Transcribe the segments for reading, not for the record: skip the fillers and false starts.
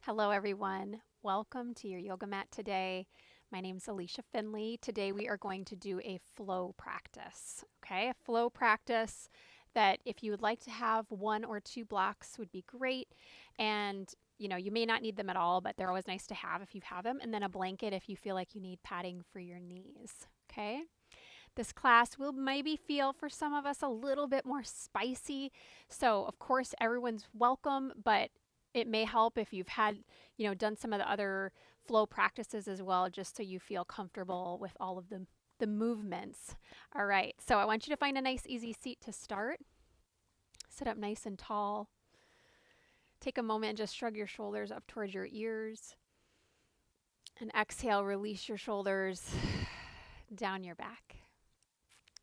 Hello, everyone. Welcome to your yoga mat today. My name is Alicia Finley. Today we are going to do a flow practice. Okay, a flow practice that if you would like to have one or two blocks would be great. And you may not need them at all, but they're always nice to have if you have them. And then a blanket if you feel like you need padding for your knees. Okay. This class will maybe feel for some of us a little bit more spicy. So, of course, everyone's welcome, but it may help if you've had, done some of the other flow practices as well, just so you feel comfortable with all of the movements. All right. So, I want you to find a nice, easy seat to start. Sit up nice and tall. Take a moment and just shrug your shoulders up towards your ears. And exhale, release your shoulders down your back.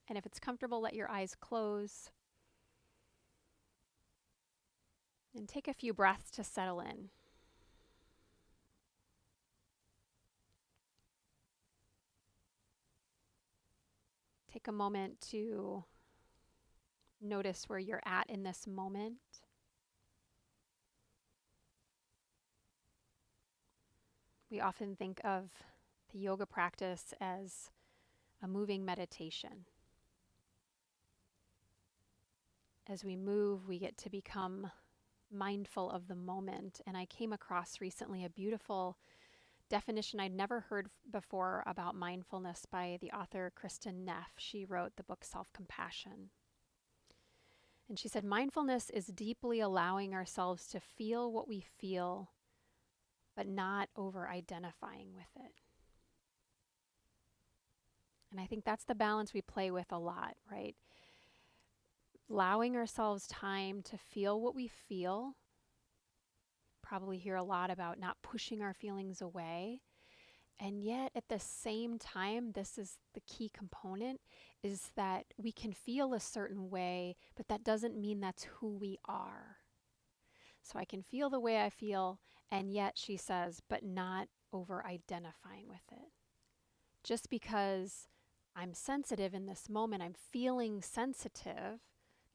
And if it's comfortable, let your eyes close. And take a few breaths to settle in. Take a moment to notice where you're at in this moment. We often think of the yoga practice as a moving meditation. As we move, we get to become mindful of the moment. And I came across recently a beautiful definition I'd never heard before about mindfulness by the author Kristin Neff. She wrote the book Self-Compassion. And she said, mindfulness is deeply allowing ourselves to feel what we feel, but not over identifying with it. And I think that's the balance we play with a lot, right? Allowing ourselves time to feel what we feel. Probably hear a lot about not pushing our feelings away. And yet at the same time, this is the key component, is that we can feel a certain way, but that doesn't mean that's who we are. So I can feel the way I feel, and yet, she says, but not over identifying with it. Just because I'm sensitive in this moment, I'm feeling sensitive,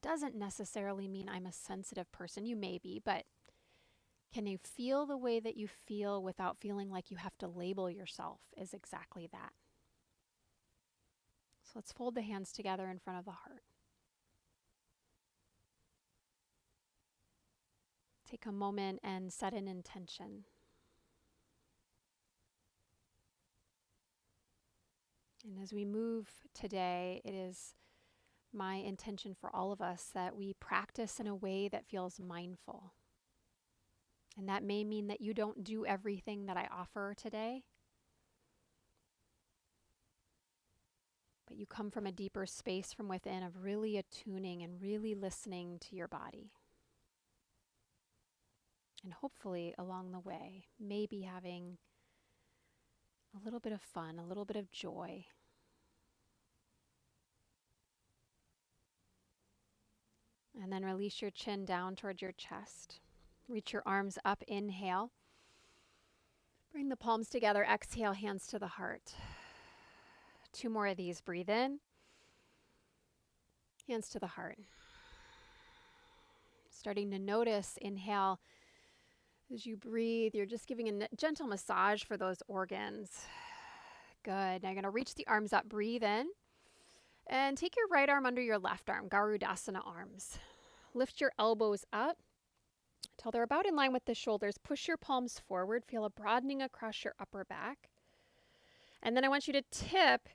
doesn't necessarily mean I'm a sensitive person. You may be, but can you feel the way that you feel without feeling like you have to label yourself as exactly that? So let's fold the hands together in front of the heart. Take a moment and set an intention. And as we move today, it is my intention for all of us that we practice in a way that feels mindful. And that may mean that you don't do everything that I offer today, but you come from a deeper space from within of really attuning and really listening to your body. And hopefully along the way, maybe having a little bit of fun, a little bit of joy. And then release your chin down towards your chest. Reach your arms up, inhale. Bring the palms together, exhale, hands to the heart. 2 more of these, breathe in. Hands to the heart. Starting to notice, inhale. As you breathe, you're just giving a gentle massage for those organs. Good. Now you're going to reach the arms up, breathe in. And take your right arm under your left arm, Garudasana arms. Lift your elbows up till they're about in line with the shoulders. Push your palms forward. Feel a broadening across your upper back. And then I want you to tip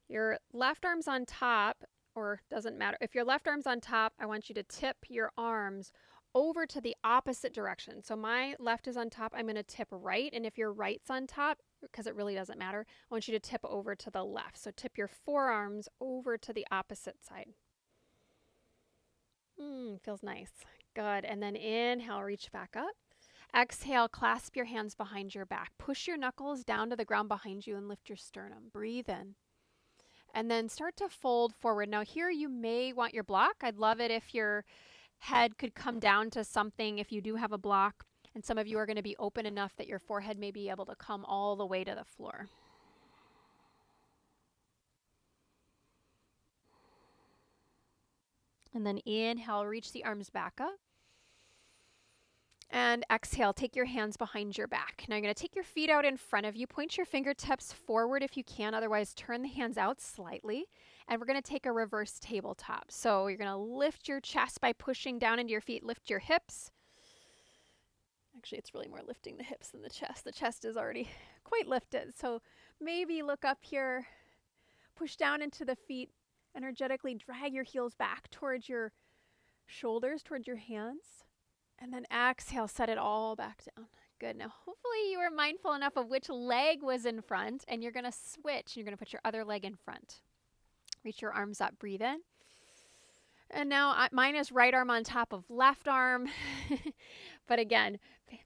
your left arms on top, or doesn't matter. If your left arm's on top, I want you to tip your arms over to the opposite direction. So my left is on top, I'm going to tip right. And if your right's on top, because it really doesn't matter, I want you to tip over to the left. So tip your forearms over to the opposite side. Feels nice. Good. And then inhale, reach back up. Exhale, clasp your hands behind your back. Push your knuckles down to the ground behind you and lift your sternum. Breathe in. And then start to fold forward. Now here you may want your block. I'd love it if your head could come down to something if you do have a block. And some of you are going to be open enough that your forehead may be able to come all the way to the floor. And then inhale, reach the arms back up. And exhale, take your hands behind your back. Now you're going to take your feet out in front of you. Point your fingertips forward if you can. Otherwise, turn the hands out slightly. And we're going to take a reverse tabletop. So you're going to lift your chest by pushing down into your feet. Lift your hips. Actually, it's really more lifting the hips than the chest. The chest is already quite lifted. So maybe look up here. Push down into the feet. Energetically drag your heels back towards your shoulders, towards your hands. And then exhale, set it all back down. Good. Now, hopefully you were mindful enough of which leg was in front, and you're going to switch. You're going to put your other leg in front. Reach your arms up, breathe in. And now mine is right arm on top of left arm. But again,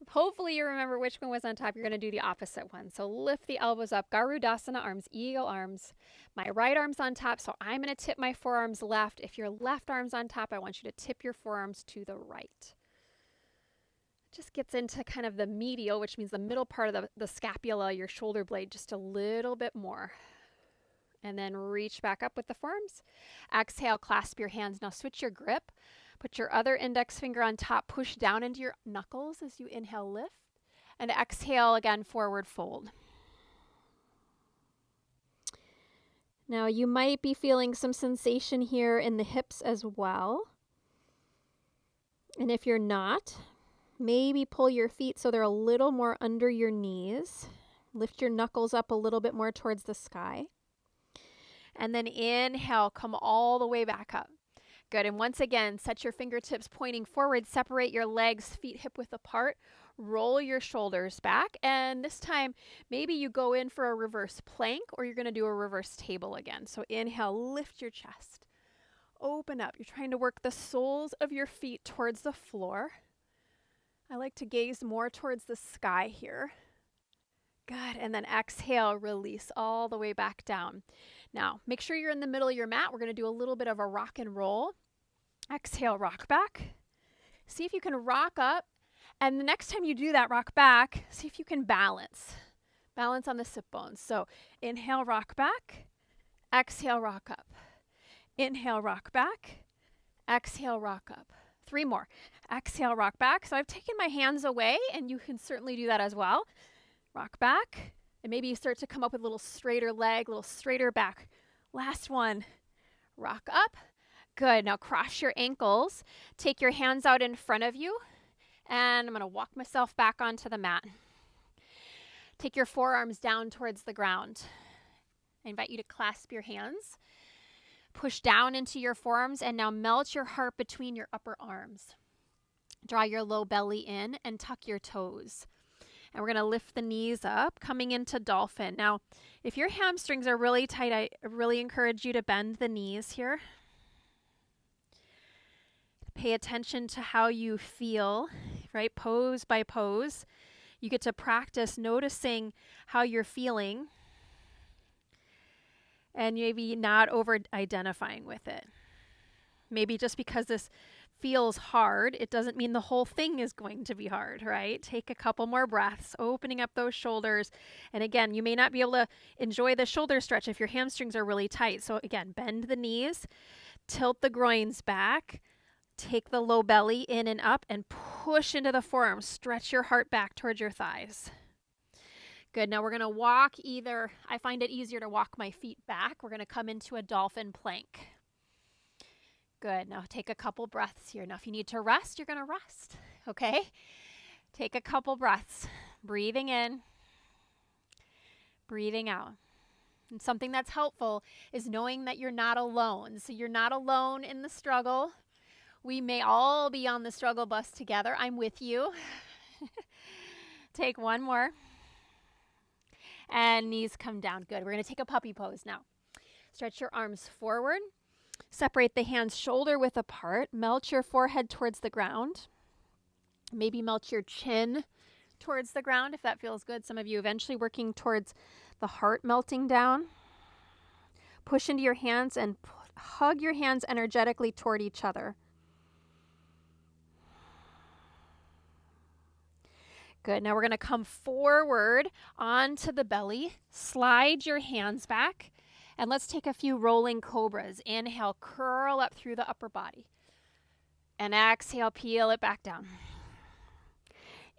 hopefully you remember which one was on top. You're going to do the opposite one. So lift the elbows up, Garudasana arms, eagle arms. My right arm's on top, so I'm going to tip my forearms left. If your left arm's on top, I want you to tip your forearms to the right. Just gets into kind of the medial, which means the middle part of the scapula, your shoulder blade, just a little bit more. And then reach back up with the forearms. Exhale, clasp your hands. Now switch your grip. Put your other index finger on top. Push down into your knuckles as you inhale, lift. And exhale again, forward fold. Now you might be feeling some sensation here in the hips as well. And if you're not, maybe pull your feet so they're a little more under your knees. Lift your knuckles up a little bit more towards the sky. And then inhale, come all the way back up. Good. And once again, set your fingertips pointing forward. Separate your legs, feet hip width apart. Roll your shoulders back. And this time, maybe you go in for a reverse plank, or you're going to do a reverse table again. So inhale, lift your chest. Open up. You're trying to work the soles of your feet towards the floor. I like to gaze more towards the sky here. Good. And then exhale, release all the way back down. Now, make sure you're in the middle of your mat. We're going to do a little bit of a rock and roll. Exhale, rock back. See if you can rock up. And the next time you do that rock back, see if you can balance. Balance on the sit bones. So inhale, rock back. Exhale, rock up. Inhale, rock back. Exhale, rock up. 3 more. Exhale, rock back. So I've taken my hands away, and you can certainly do that as well. Rock back. And maybe you start to come up with a little straighter leg, a little straighter back. Last one. Rock up. Good. Now cross your ankles. Take your hands out in front of you. And I'm going to walk myself back onto the mat. Take your forearms down towards the ground. I invite you to clasp your hands. Push down into your forearms and now melt your heart between your upper arms. Draw your low belly in and tuck your toes. And we're going to lift the knees up, coming into dolphin. Now, if your hamstrings are really tight, I really encourage you to bend the knees here. Pay attention to how you feel, right? Pose by pose. You get to practice noticing how you're feeling and maybe not over-identifying with it. Maybe just because this feels hard, it doesn't mean the whole thing is going to be hard, right? Take a couple more breaths, opening up those shoulders. And again, you may not be able to enjoy the shoulder stretch if your hamstrings are really tight. So again, bend the knees, tilt the groins back, take the low belly in and up, and push into the forearms. Stretch your heart back towards your thighs. Good. Now we're going to walk either, I find it easier to walk my feet back. We're going to come into a dolphin plank. Good. Now take a couple breaths here. Now if you need to rest, you're going to rest. Okay? Take a couple breaths. Breathing in, breathing out. And something that's helpful is knowing that you're not alone. So you're not alone in the struggle. We may all be on the struggle bus together. I'm with you. Take one more. And knees come down. Good. We're going to take a puppy pose now. Stretch your arms forward. Separate the hands shoulder width apart. Melt your forehead towards the ground. Maybe melt your chin towards the ground if that feels good. Some of you eventually working towards the heart melting down. Push into your hands and hug your hands energetically toward each other. Good. Now we're going to come forward onto the belly. Slide your hands back. And let's take a few rolling cobras. Inhale, curl up through the upper body. And exhale, peel it back down.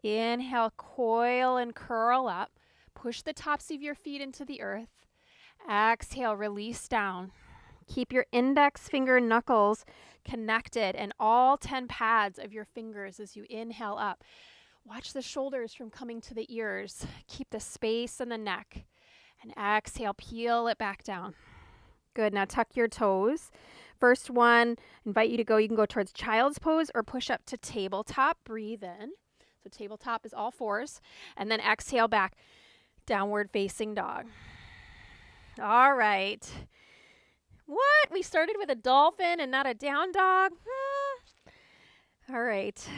Inhale, coil and curl up. Push the tops of your feet into the earth. Exhale, release down. Keep your index finger knuckles connected and all 10 pads of your fingers as you inhale up. Watch the shoulders from coming to the ears. Keep the space in the neck. And exhale, peel it back down. Good. Now tuck your toes. First one, invite you to go. You can go towards child's pose or push up to tabletop. Breathe in. So tabletop is all fours. And then exhale back. Downward facing dog. All right. What? We started with a dolphin and not a down dog? All right.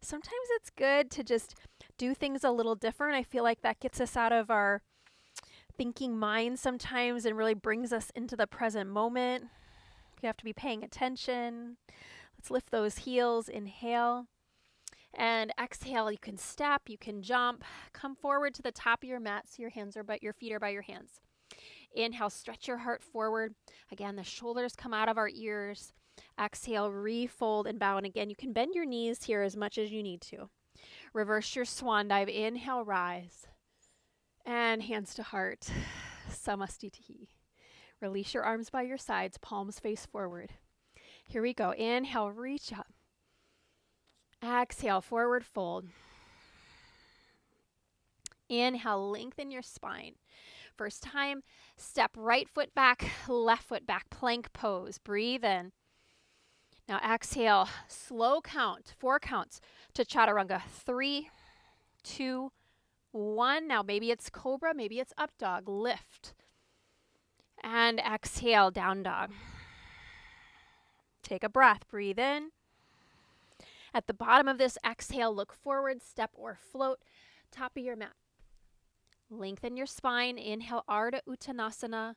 Sometimes it's good to just do things a little different. I feel like that gets us out of our thinking mind sometimes and really brings us into the present moment. You have to be paying attention. Let's lift those heels. Inhale. And exhale. You can step, you can jump. Come forward to the top of your mat so your feet are by your hands. Inhale, stretch your heart forward. Again, the shoulders come out of our ears. Exhale, refold and bow. And again, you can bend your knees here as much as you need to. Reverse your swan dive. Inhale, rise. And hands to heart. Samastiti. Release your arms by your sides, palms face forward. Here we go. Inhale, reach up. Exhale, forward fold. Inhale, lengthen your spine. First time, step right foot back, left foot back, plank pose. Breathe in. Now exhale, slow count, 4 counts to chaturanga. 3, 2, 1. Now maybe it's cobra, maybe it's up dog. Lift. And exhale, down dog. Take a breath, breathe in. At the bottom of this exhale, look forward, step or float, top of your mat. Lengthen your spine. Inhale, Ardha Uttanasana.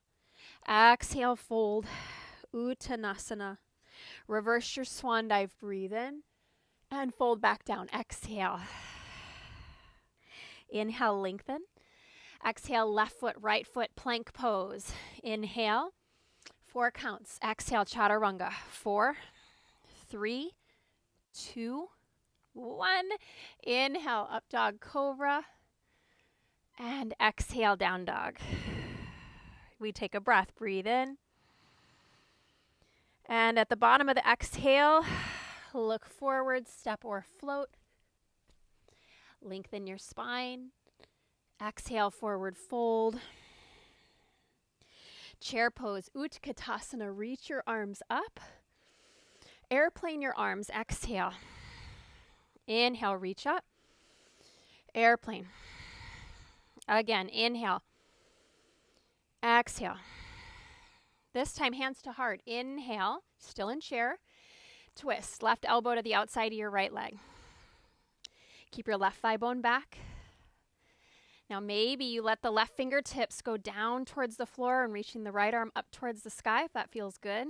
Exhale, fold, Uttanasana. Reverse your swan dive. Breathe in and fold back down. Exhale. Inhale, lengthen. Exhale, left foot, right foot, plank pose. Inhale, 4 counts. Exhale, chaturanga. 4, 3, 2, 1. Inhale, up dog cobra. And exhale, down dog. We take a breath. Breathe in. And at the bottom of the exhale, look forward, step or float. Lengthen your spine. Exhale, forward fold. Chair pose, Utkatasana. Reach your arms up. Airplane your arms. Exhale. Inhale, reach up. Airplane. Again, inhale. Exhale. This time, hands to heart. Inhale, still in chair. Twist, left elbow to the outside of your right leg. Keep your left thigh bone back. Now maybe you let the left fingertips go down towards the floor and reaching the right arm up towards the sky if that feels good.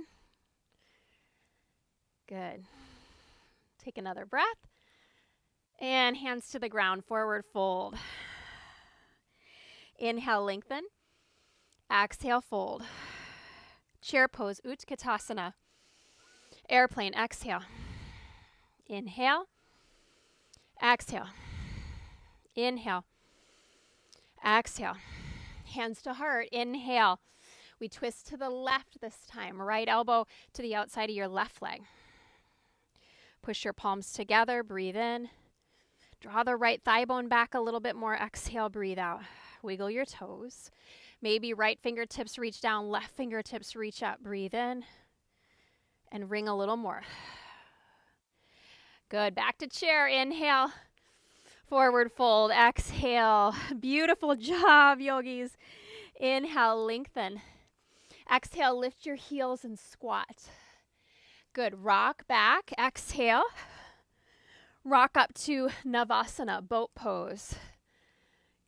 Good. Take another breath. And hands to the ground, forward fold. Inhale, lengthen. Exhale, fold. Chair pose, Utkatasana. Airplane, exhale. Inhale. Exhale. Inhale. Exhale. Hands to heart. Inhale. We twist to the left this time. Right elbow to the outside of your left leg. Push your palms together. Breathe in. Draw the right thigh bone back a little bit more. Exhale, breathe out. Wiggle your toes. Maybe right fingertips reach down, left fingertips reach up. Breathe in and ring a little more. Good. Back to chair. Inhale. Forward fold. Exhale. Beautiful job, yogis. Inhale, lengthen. Exhale, lift your heels and squat. Good. Rock back. Exhale. Rock up to Navasana, boat pose.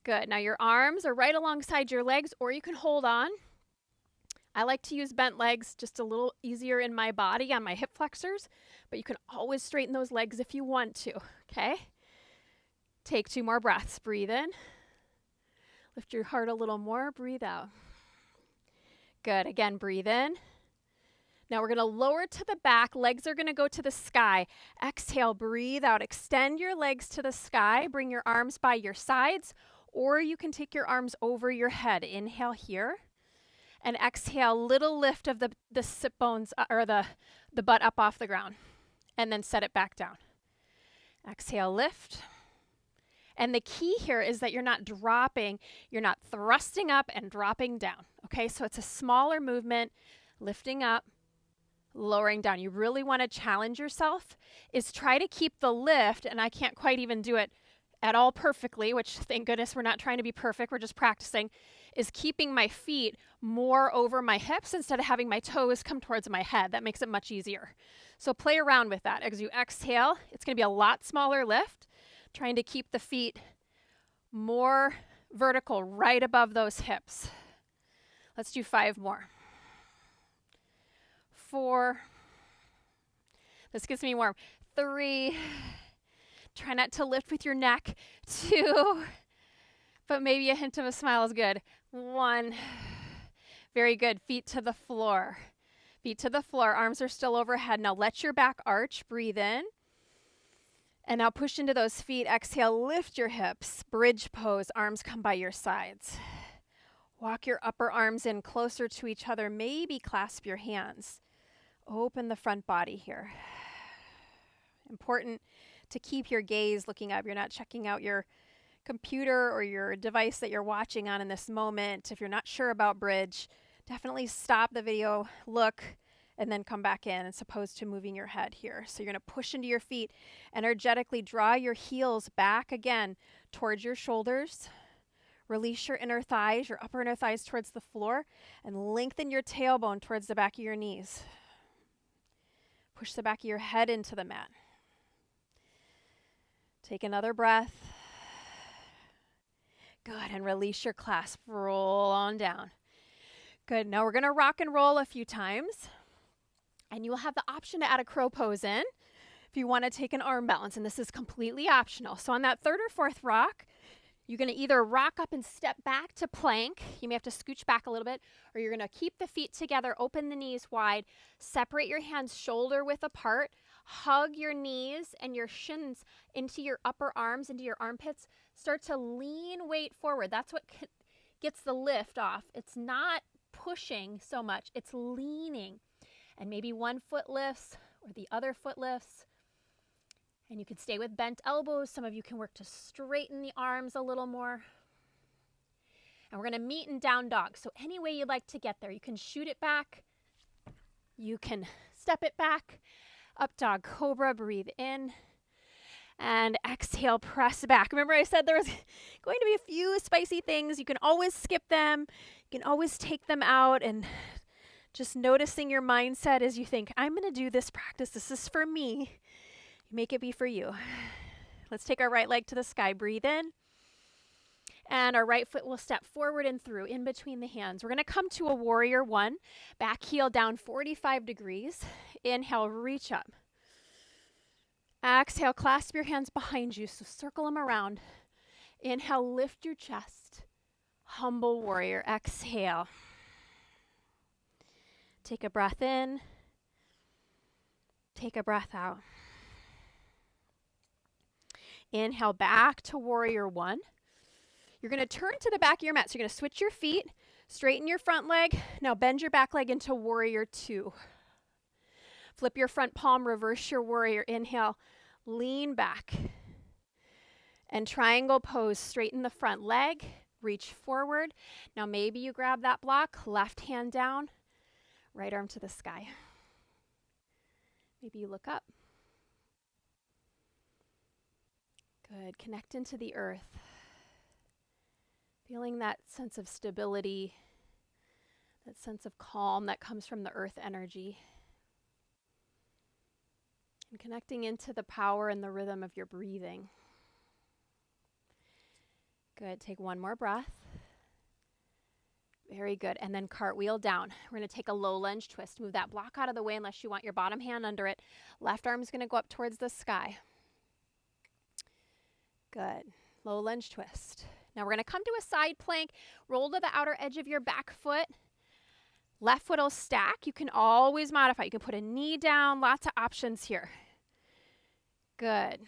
Good. Now your arms are right alongside your legs, or you can hold on. I like to use bent legs, just a little easier in my body on my hip flexors, but you can always straighten those legs if you want to, okay? Take 2 more breaths. Breathe in. Lift your heart a little more. Breathe out. Good. Again, breathe in. Now we're going to lower to the back. Legs are going to go to the sky. Exhale, breathe out. Extend your legs to the sky. Bring your arms by your sides, or you can take your arms over your head. Inhale here. And exhale, little lift of the sit bones or the butt up off the ground. And then set it back down. Exhale, lift. And the key here is that you're not dropping, you're not thrusting up and dropping down. Okay, so it's a smaller movement, lifting up, lowering down. You really want to challenge yourself is try to keep the lift, and I can't quite even do it at all perfectly, which thank goodness we're not trying to be perfect, we're just practicing, is keeping my feet more over my hips instead of having my toes come towards my head. That makes it much easier. So play around with that. As you exhale, it's going to be a lot smaller lift, trying to keep the feet more vertical right above those hips. Let's do 5 more. 4. This gets me warm. 3. Try not to lift with your neck. 2. But maybe a hint of a smile is good. 1. Very good. Feet to the floor. Feet to the floor. Arms are still overhead. Now let your back arch. Breathe in. And now push into those feet. Exhale, lift your hips. Bridge pose. Arms come by your sides. Walk your upper arms in closer to each other. Maybe clasp your hands. Open the front body here. Important to keep your gaze looking up. You're not checking out your computer or your device that you're watching on in this moment. If you're not sure about bridge, definitely stop the video, look, and then come back in, as opposed to moving your head here. So you're going to push into your feet, energetically draw your heels back again towards your shoulders. Release your inner thighs, your upper inner thighs towards the floor, and lengthen your tailbone towards the back of your knees. Push the back of your head into the mat. Take another breath. Good, and release your clasp. Roll on down. Good, now we're going to rock and roll a few times. And you will have the option to add a crow pose in if you want to take an arm balance, and this is completely optional. So on that 3rd or 4th rock, you're going to either rock up and step back to plank. You may have to scooch back a little bit, or you're going to keep the feet together, open the knees wide, separate your hands shoulder width apart, hug your knees and your shins into your upper arms, into your armpits. Start to lean weight forward. That's what gets the lift off. It's not pushing so much, it's leaning. And maybe one foot lifts or the other foot lifts. And you can stay with bent elbows. Some of you can work to straighten the arms a little more. And we're going to meet in down dog. So any way you'd like to get there, you can shoot it back. You can step it back. Up dog cobra, breathe in. And exhale, press back. Remember I said there was going to be a few spicy things. You can always skip them. You can always take them out, and just noticing your mindset as you think, I'm going to do this practice. This is for me. Make it be for you. Let's take our right leg to the sky. Breathe in. And our right foot will step forward and through in between the hands. We're going to come to a warrior 1. Back heel down 45 degrees. Inhale, reach up. Exhale, clasp your hands behind you. So circle them around. Inhale, lift your chest. Humble warrior. Exhale. Take a breath in. Take a breath out. Inhale back to warrior 1. You're going to turn to the back of your mat. So you're going to switch your feet, straighten your front leg. Now bend your back leg into warrior 2. Flip your front palm, reverse your warrior. Inhale, lean back. And triangle pose, straighten the front leg, reach forward. Now maybe you grab that block, left hand down, right arm to the sky. Maybe you look up. Good. Connect into the earth. Feeling that sense of stability, that sense of calm that comes from the earth energy. And connecting into the power and the rhythm of your breathing. Good. Take one more breath. Very good. And then cartwheel down. We're going to take a low lunge twist. Move that block out of the way unless you want your bottom hand under it. Left arm is going to go up towards the sky. Good. Low lunge twist. Now we're going to come to a side plank. Roll to the outer edge of your back foot. Left foot will stack. You can always modify. You can put a knee down. Lots of options here. Good.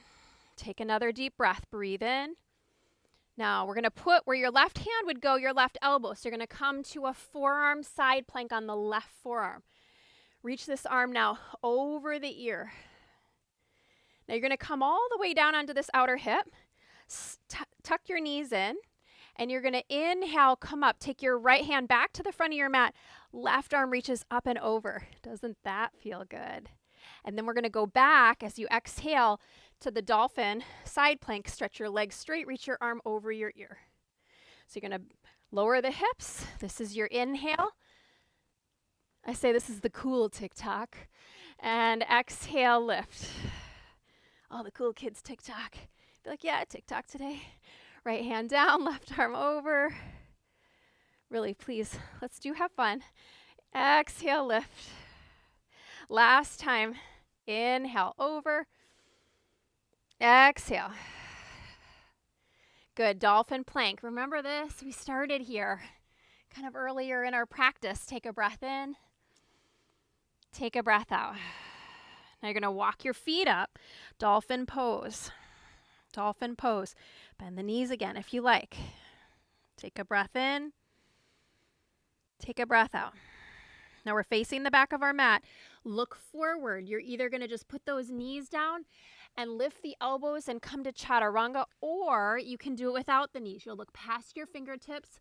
Take another deep breath. Breathe in. Now we're going to put where your left hand would go, your left elbow. So you're going to come to a forearm side plank on the left forearm. Reach this arm now over the ear. Now you're going to come all the way down onto this outer hip. Tuck your knees in. And you're going to inhale, come up. Take your right hand back to the front of your mat. Left arm reaches up and over. Doesn't that feel good? And then we're going to go back as you exhale to the dolphin side plank. Stretch your legs straight. Reach your arm over your ear. So you're going to lower the hips. This is your inhale. I say this is the cool TikTok. And exhale, lift. All the cool kids TikTok. Be like, yeah, TikTok today. Right hand down, left arm over. Really, please, let's have fun. Exhale, lift. Last time. Inhale, over. Exhale. Good, dolphin plank. Remember this? We started here kind of earlier in our practice. Take a breath in. Take a breath out. Now you're going to walk your feet up. Dolphin pose. Dolphin pose. Bend the knees again if you like. Take a breath in. Take a breath out. Now we're facing the back of our mat. Look forward. You're either going to just put those knees down and lift the elbows and come to chaturanga, or you can do it without the knees. You'll look past your fingertips.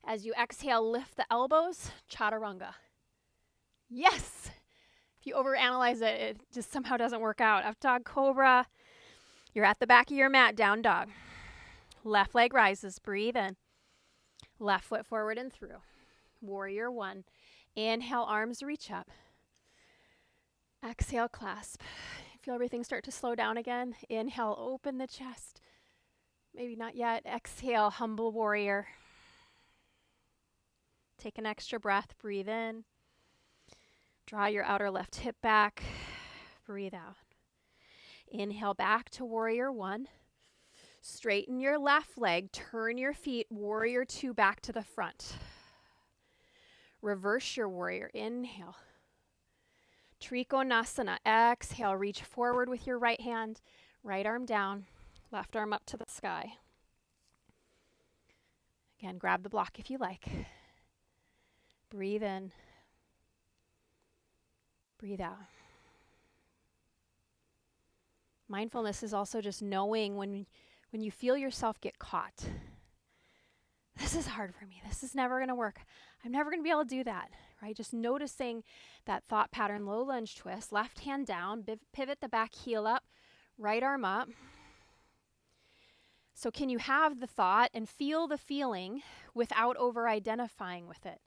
As you exhale, lift the elbows, chaturanga. Yes! If you overanalyze it, it just somehow doesn't work out. Up dog, cobra. You're at the back of your mat, down dog. Left leg rises, breathe in. Left foot forward and through. Warrior one. Inhale, arms reach up. Exhale, clasp. Feel everything start to slow down again. Inhale, open the chest. Maybe not yet. Exhale, humble warrior. Take an extra breath, breathe in. Draw your outer left hip back. Breathe out. Inhale back to warrior one. Straighten your left leg. Turn your feet. Warrior two back to the front. Reverse your warrior. Inhale. Trikonasana. Exhale. Reach forward with your right hand. Right arm down. Left arm up to the sky. Again, grab the block if you like. Breathe in. Breathe out. Mindfulness is also just knowing when you feel yourself get caught. This is hard for me. This is never going to work. I'm never going to be able to do that, right? Just noticing that thought pattern, low lunge twist, left hand down, pivot the back heel up, right arm up. So can you have the thought and feel the feeling without over-identifying with it?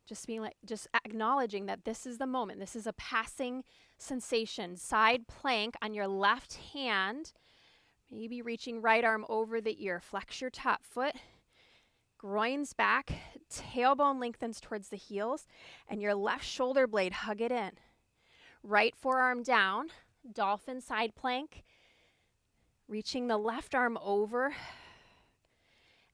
Just acknowledging that this is the moment. This is a passing sensation. Side plank on your left hand. Maybe reaching right arm over the ear. Flex your top foot. Groins back. Tailbone lengthens towards the heels. And your left shoulder blade, hug it in. Right forearm down. Dolphin side plank. Reaching the left arm over.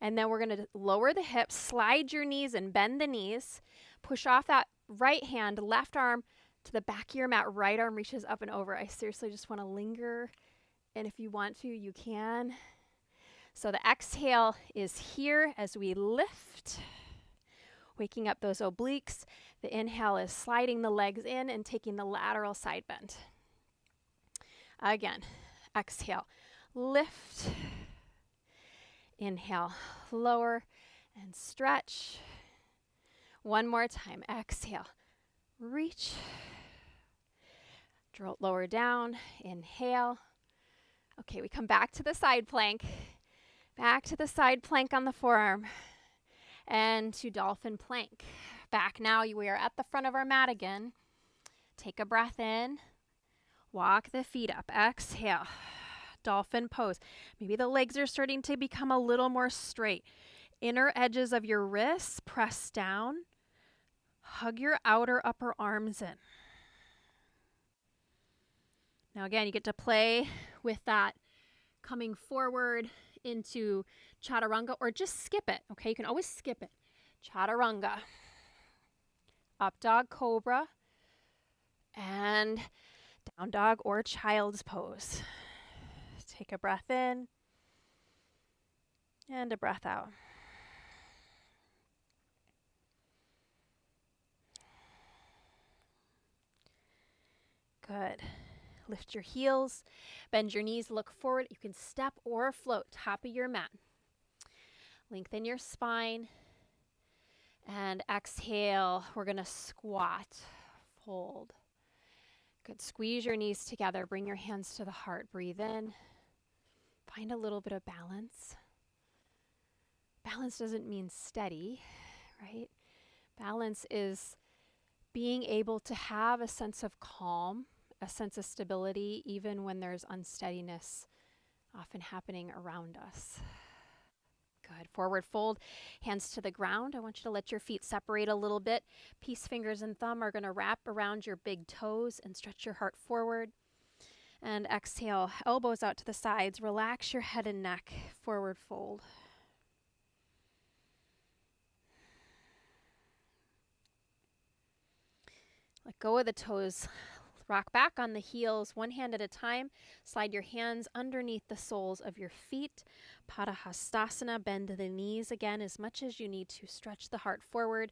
And then we're going to lower the hips, slide your knees and bend the knees. Push off that right hand, left arm to the back of your mat. Right arm reaches up and over. I seriously just want to linger. And if you want to, you can. So the exhale is here as we lift, waking up those obliques. The inhale is sliding the legs in and taking the lateral side bend. Again, exhale, lift. Inhale, lower and stretch. One more time. Exhale, reach. Lower down. Inhale. Okay, we come back to the side plank. Back to the side plank on the forearm. And to dolphin plank. Back now. We are at the front of our mat again. Take a breath in. Walk the feet up. Exhale. Dolphin pose. Maybe the legs are starting to become a little more straight. Inner edges of your wrists press down. Hug your outer upper arms in. Now again, you get to play with that coming forward into chaturanga or just skip it, okay? You can always skip it. Chaturanga. up dog cobra, and down dog or child's pose. Take a breath in and a breath out. Good. Lift your heels, bend your knees, look forward. You can step or float, top of your mat. Lengthen your spine. And exhale, we're going to squat, fold. Good. Squeeze your knees together. Bring your hands to the heart. Breathe in. Find a little bit of balance. Balance doesn't mean steady, right? Balance is being able to have a sense of calm, a sense of stability, even when there's unsteadiness often happening around us. Good. Forward fold, hands to the ground. I want you to let your feet separate a little bit. Peace fingers and thumb are going to wrap around your big toes and stretch your heart forward. And exhale, elbows out to the sides. Relax your head and neck. Forward fold. Let go of the toes. Rock back on the heels, one hand at a time. Slide your hands underneath the soles of your feet. Padahastasana, bend the knees again as much as you need to. Stretch the heart forward.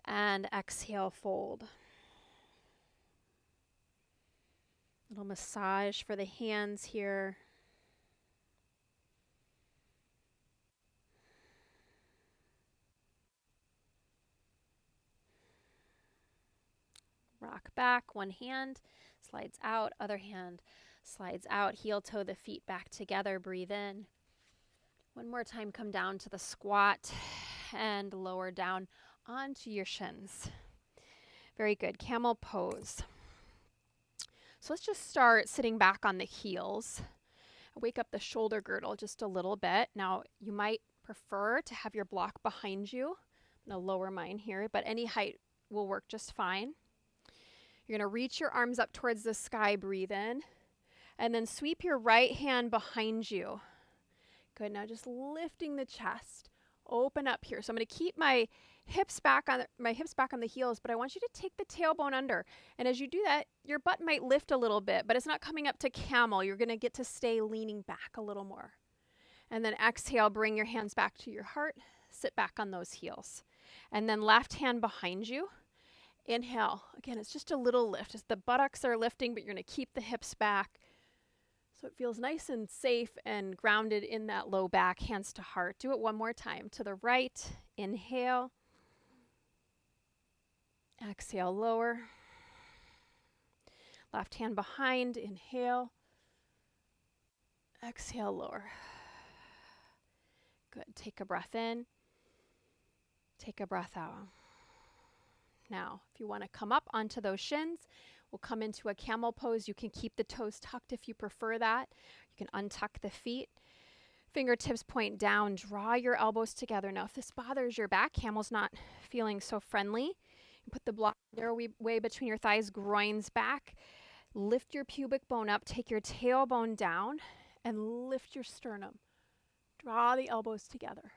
And exhale, fold. Little massage for the hands here. Rock back, one hand slides out, other hand slides out. Heel toe the feet back together, breathe in. One more time, come down to the squat and lower down onto your shins. Very good, camel pose. So let's just start sitting back on the heels. Wake up the shoulder girdle just a little bit. Now, you might prefer to have your block behind you. I'm going to lower mine here, but any height will work just fine. You're going to reach your arms up towards the sky, breathe in, and then sweep your right hand behind you. Good, now just lifting the chest, open up here. So I'm going to keep my hips back on the heels, but I want you to take the tailbone under. And as you do that, your butt might lift a little bit, but it's not coming up to camel. You're going to get to stay leaning back a little more. And then exhale, bring your hands back to your heart, sit back on those heels. And then left hand behind you. Inhale. Again, it's just a little lift. As the buttocks are lifting, but you're going to keep the hips back. So it feels nice and safe and grounded in that low back, hands to heart. Do it one more time. To the right, inhale. Exhale, lower. Left hand behind, inhale. Exhale, lower. Good. Take a breath in. Take a breath out. Now, if you want to come up onto those shins, we'll come into a camel pose. You can keep the toes tucked if you prefer that. You can untuck the feet. Fingertips point down. Draw your elbows together. Now, if this bothers your back, camel's not feeling so friendly. You put the block narrow way between your thighs, groins back. Lift your pubic bone up. Take your tailbone down and lift your sternum. Draw the elbows together.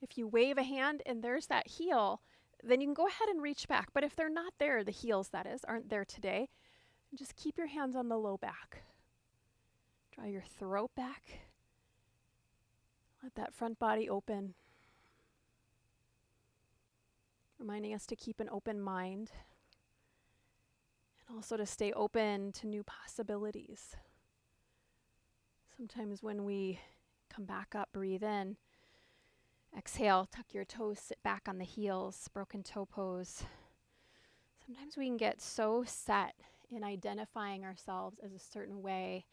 If you wave a hand and there's that heel, then you can go ahead and reach back. But if they're not there, the heels, that is, aren't there today, just keep your hands on the low back. Draw your throat back. Let that front body open. Reminding us to keep an open mind and also to stay open to new possibilities. Sometimes when we come back up, breathe in. Exhale, tuck your toes, sit back on the heels, broken toe pose. Sometimes we can get so set in identifying ourselves as a certain way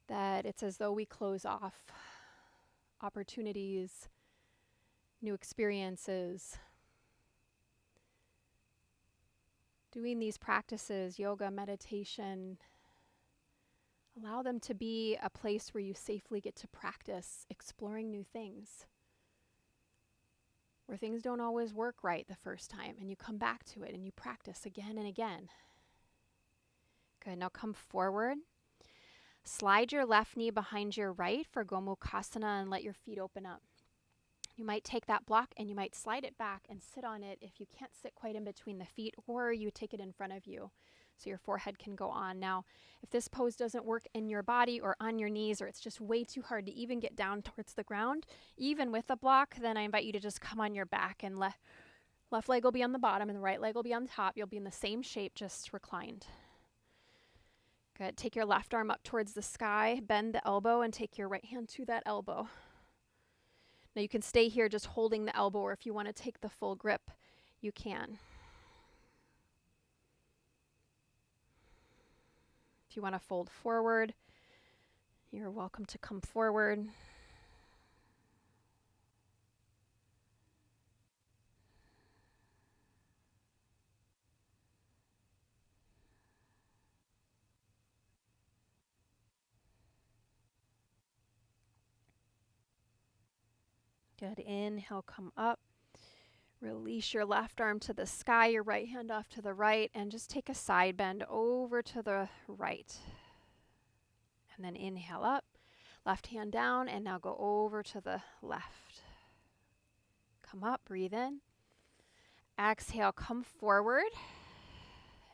that it's as though we close off opportunities, new experiences. Doing these practices, yoga, meditation, allow them to be a place where you safely get to practice exploring new things, where things don't always work right the first time, and you come back to it and you practice again and again. Good, now come forward. Slide your left knee behind your right for Gomukhasana and let your feet open up. You might take that block and you might slide it back and sit on it if you can't sit quite in between the feet, or you take it in front of you so your forehead can go on. Now, if this pose doesn't work in your body or on your knees, or it's just way too hard to even get down towards the ground, even with a block, then I invite you to just come on your back, and left leg will be on the bottom and the right leg will be on top. You'll be in the same shape, just reclined. Good. Take your left arm up towards the sky, bend the elbow, and take your right hand to that elbow. Now you can stay here just holding the elbow, or if you want to take the full grip, you can. If you want to fold forward, you're welcome to come forward. Good. Inhale, come up. Release your left arm to the sky, your right hand off to the right, and just take a side bend over to the right. And then inhale up, left hand down, and now go over to the left. Come up, breathe in. Exhale, come forward.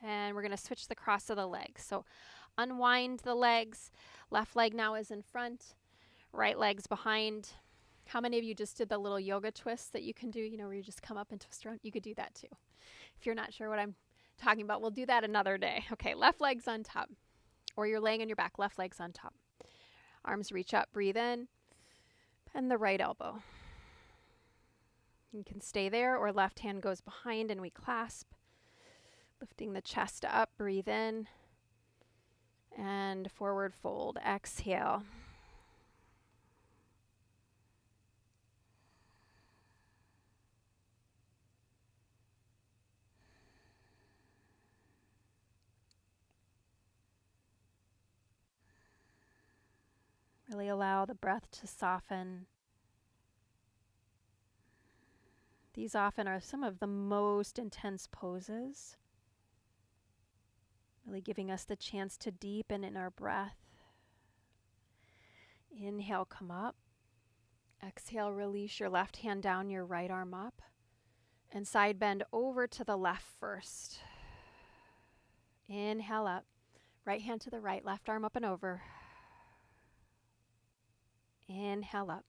And we're going to switch the cross of the legs. So unwind the legs. Left leg now is in front, right leg's behind. How many of you just did the little yoga twist that you can do, where you just come up and twist around? You could do that too. If you're not sure what I'm talking about, we'll do that another day. Okay, left leg's on top. Or you're laying on your back, left leg's on top. Arms reach up, breathe in, bend the right elbow. You can stay there, or left hand goes behind and we clasp. Lifting the chest up, breathe in, and forward fold. Exhale. Really allow the breath to soften. These often are some of the most intense poses, really giving us the chance to deepen in our breath. Inhale, come up. Exhale, release your left hand down, your right arm up. And side bend over to the left first. Inhale up. Right hand to the right, left arm up and over. Inhale up.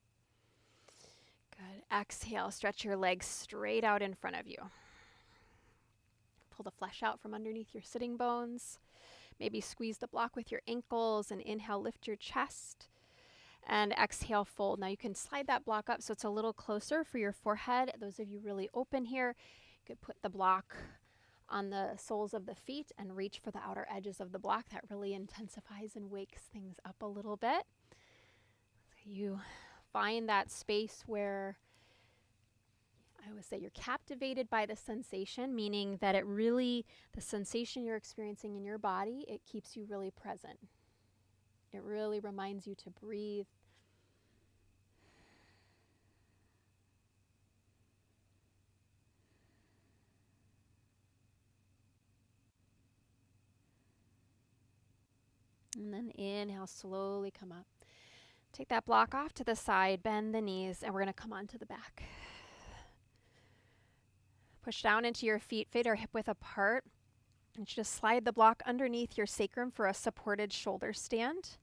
Good. Exhale, stretch your legs straight out in front of you. Pull the flesh out from underneath your sitting bones. Maybe squeeze the block with your ankles, and inhale, lift your chest. And exhale, fold. Now you can slide that block up so it's a little closer for your forehead. Those of you really open here, you could put the block on the soles of the feet and reach for the outer edges of the block. That really intensifies and wakes things up a little bit. So you find that space where I would say you're captivated by the sensation, meaning that the sensation you're experiencing in your body, it keeps you really present. It really reminds you to breathe. And then inhale, slowly come up. Take that block off to the side, bend the knees, and we're going to come onto the back. Push down into your feet, feet are hip width apart. And just slide the block underneath your sacrum for a supported shoulder stand.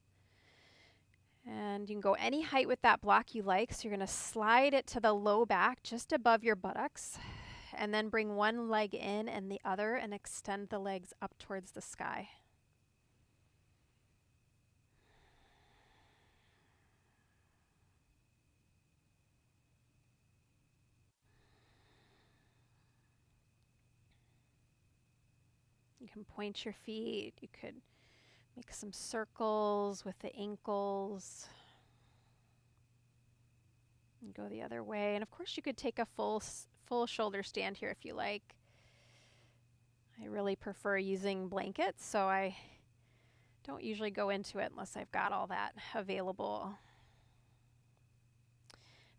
And you can go any height with that block you like. So you're going to slide it to the low back, just above your buttocks. And then bring one leg in and the other, and extend the legs up towards the sky. You can point your feet. You could make some circles with the ankles. And go the other way. And of course you could take a full shoulder stand here if you like. I really prefer using blankets, so I don't usually go into it unless I've got all that available.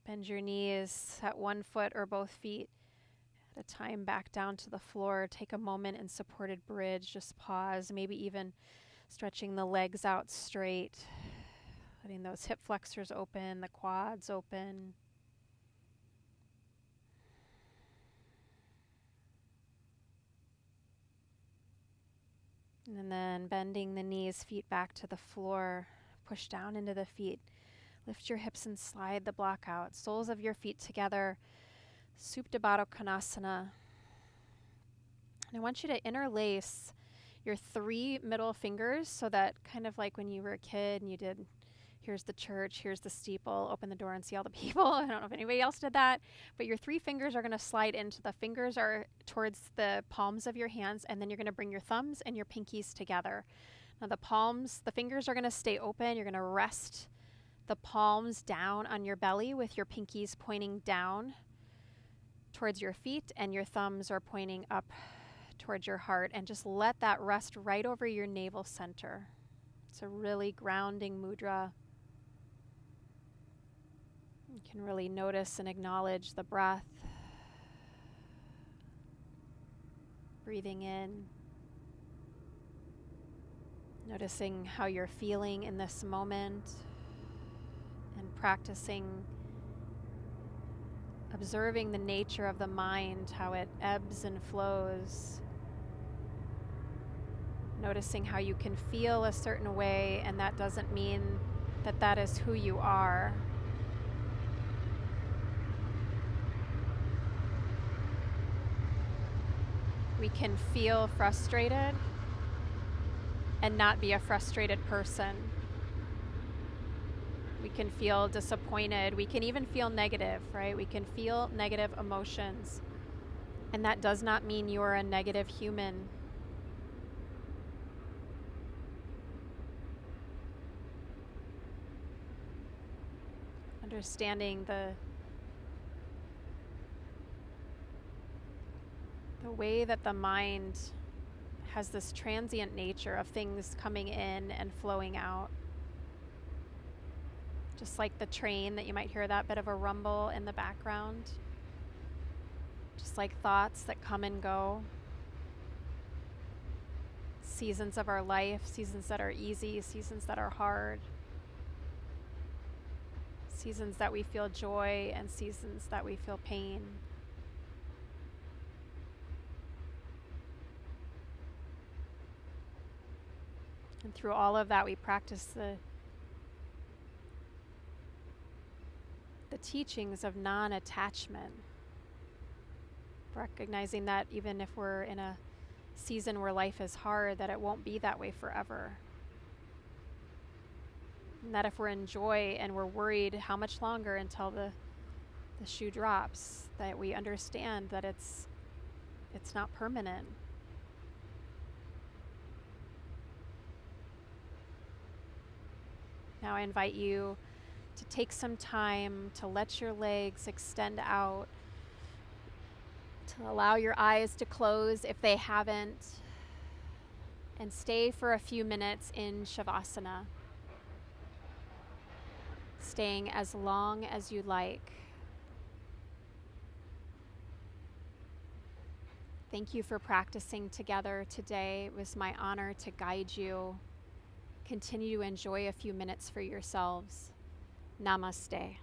Bend your knees at one foot or both feet at a time back down to the floor. Take a moment in supported bridge. Just pause, maybe even stretching the legs out straight, letting those hip flexors open, the quads open. And then bending the knees, feet back to the floor. Push down into the feet. Lift your hips and slide the block out. Soles of your feet together. Supta Baddha Konasana. And I want you to interlace your 3 middle fingers so that kind of like when you were a kid and you did, here's the church, here's the steeple, open the door and see all the people. I don't know if anybody else did that, but your 3 fingers are going to slide into the fingers are towards the palms of your hands, and then you're going to bring your thumbs and your pinkies together. Now the fingers are going to stay open. You're going to rest the palms down on your belly with your pinkies pointing down towards your feet, and your thumbs are pointing up towards your heart, and just let that rest right over your navel center. It's a really grounding mudra. You can really notice and acknowledge the breath. Breathing in. Noticing how you're feeling in this moment, and practicing observing the nature of the mind, how it ebbs and flows. Noticing how you can feel a certain way, and that doesn't mean that that is who you are. We can feel frustrated and not be a frustrated person. We can feel disappointed. We can even feel negative, right? We can feel negative emotions. And that does not mean you're a negative human. Understanding the way that the mind has this transient nature of things coming in and flowing out. Just like the train, that you might hear that bit of a rumble in the background. Just like thoughts that come and go. Seasons of our life, seasons that are easy, seasons that are hard. Seasons that we feel joy and seasons that we feel pain. And through all of that, we practice the teachings of non-attachment. Recognizing that even if we're in a season where life is hard, that it won't be that way forever. And that if we're in joy and we're worried how much longer until the shoe drops, that we understand that it's not permanent. Now I invite you to take some time to let your legs extend out, to allow your eyes to close if they haven't, and stay for a few minutes in Shavasana, staying as long as you like. Thank you for practicing together today. It was my honor to guide you. Continue to enjoy a few minutes for yourselves. Namaste.